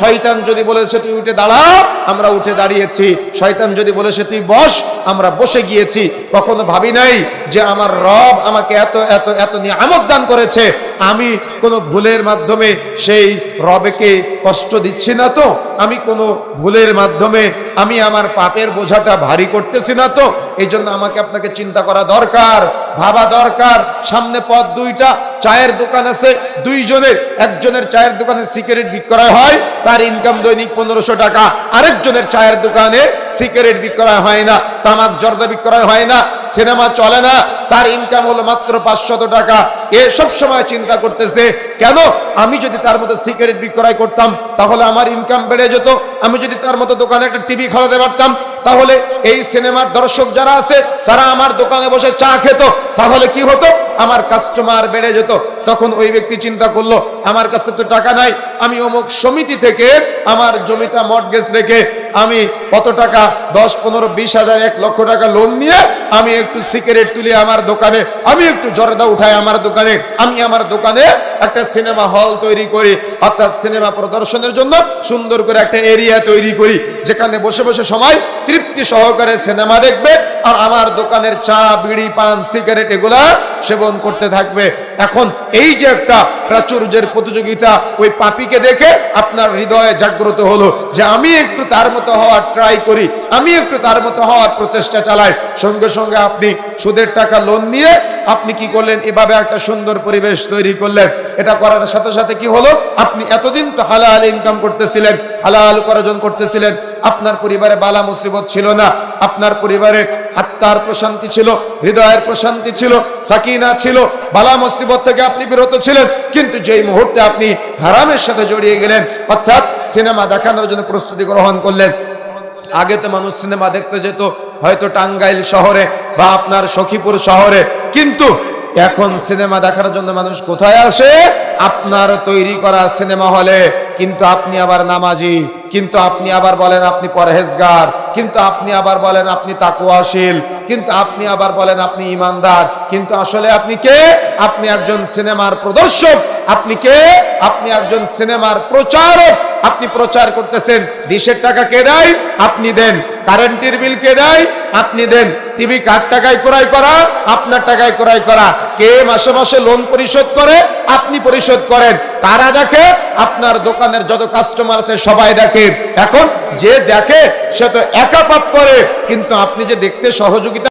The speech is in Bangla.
শয়তান যদি বলেছে তুই উঠে দাঁড়া, আমরা উঠে দাঁড়িয়েছি। শয়তান যদি বলেছে তুই বস, আমরা বসে গিয়েছি। কখনো ভাবি নাই যে আমার রব আমাকে এত এত এত নিয়ামত দান করেছে, আমি কোনো ভুলের মাধ্যমে সেই রবকে কষ্ট দিচ্ছি না তো, আমি কোনো ভুলের মাধ্যমে আমি আমার পাপের বোঝাটা ভারী করতেছি না তো। এই জন্য আমাকে আপনাকে চিন্তা করা দরকার, ভাবা দরকার। সামনে পথ দুইটা, চায়ের দোকান আছে দুইজনের, একজনের চায়ের দোকানে সিগারেট বিক্রয় হয়, তার ইনকাম দৈনিক 1500 টাকা। আরেকজনের চায়ের দোকানে সিগারেট বিক্রয় হয় না, তামাক জর্দা বিক্রয় হয় না, সিনেমা চলে না, তার ইনকাম হলো মাত্র 500 টাকা। এ সব সময় চিন্তা করতেছে কেন আমি যদি তার মতো সিগারেট বিক্রয় করতাম তাহলে আমার ইনকাম বেড়ে যেত, আমি যদি তার মতো দোকানে একটা টিভি খাওয়াতে পারতাম তাহলে এই সিনেমার দর্শক যারা আছে তারা আমার দোকানে বসে চা খেত, তাহলে কি হতো, আমার কাস্টমার বেড়ে যেত। তখন ওই ব্যক্তি চিন্তা করলো আমার কাছে তো টাকা নাই, আমি অমুক সমিতি থেকে আমার জমিটা মর্টগেজ রেখে আমি কত টাকা 10, 15, 20 হাজার 1 লক্ষ টাকা লোন নিয়ে আমি একটু সিগারেট তুলি আমার দোকানে, আমি একটু জর্দা উঠাই আমার দোকানে, আমি আমার দোকানে একটা সিনেমা হল তৈরি করি, অর্থাৎ সিনেমা প্রদর্শনের জন্য সুন্দর করে একটা এরিয়া তৈরি করি যেখানে বসে বসে সময় তৃপ্তি সহকারে সিনেমা দেখবে আর আমার দোকানের চা বিড়ি পান সিগারেট এগুলা সেবন করতে থাকবে। এখন এই যে একটা প্রাচুর্যের প্রতিযোগিতা, ওই পাপীকে দেখে আপনার হৃদয়ে জাগ্রত হলো যে আমি একটু তার মতো হওয়ার ট্রাই করি, আমি একটু তার মতো হওয়ার প্রচেষ্টা চালাই। সঙ্গে সঙ্গে আপনি সুদের টাকা লোন নিয়ে আপনি কি করলেন, এভাবে একটা সুন্দর পরিবেশ তৈরি করলেন। এটা করার সাথে সাথে কি হলো, আপনি এতদিন তো হালাল ইনকাম করতেছিলেন, হালাল উপার্জন করতেছিলেন, আপনার পরিবারে বালা মুসিবত ছিল না, আপনার পরিবারে আত্মার প্রশান্তি ছিল, হৃদয়ের প্রশান্তি ছিল, সাকিনা ছিল, বালা মুসিবত থেকে আপনি বিরত ছিলেন। কিন্তু যেই মুহূর্তে আপনি হারামের সাথে জড়িয়ে গেলেন, অর্থাৎ সিনেমা দেখানোর জন্য প্রস্তুতি গ্রহণ করলেন। আগে তো মানুষ সিনেমা দেখতে যেত হয়তো টাঙ্গাইল শহরে বা আপনার সখীপুর শহরে, কিন্তু এখন সিনেমা দেখার জন্য মানুষ কোথায় আসে, আপনার তৈরি করা সিনেমা হলে। কিন্তু আপনি আবার নামাজি, কিন্তু আপনি আবার বলেন আপনি পরহেজগার, কিন্তু আপনি আবার বলেন আপনি তাকওয়াশীল, কিন্তু আপনি আবার বলেন আপনি ইমানদার, কিন্তু আসলে আপনি কে, আপনি একজন সিনেমার প্রদর্শক। আপনি কে, আপনি একজন সিনেমার প্রচারক। আপনি প্রচার করতেছেন, দেশের টাকা কে দেয়, আপনি দেন, কারেন্টের বিল কে দেয়, আপনি দেন, টিভি কার টাকায় ক্রয় করা, আপনার টাকায় ক্রয় করা, কে মাসে মাসে লোন পরিশোধ করে, আপনি পরিশোধ করেন, তারা দেখে, আপনার দোকানের যত কাস্টমার আছে সবাই দেখে। এখন যে দেখে সে তো একা পাপ করে, কিন্তু আপনি যে দেখতে সহযোগিতা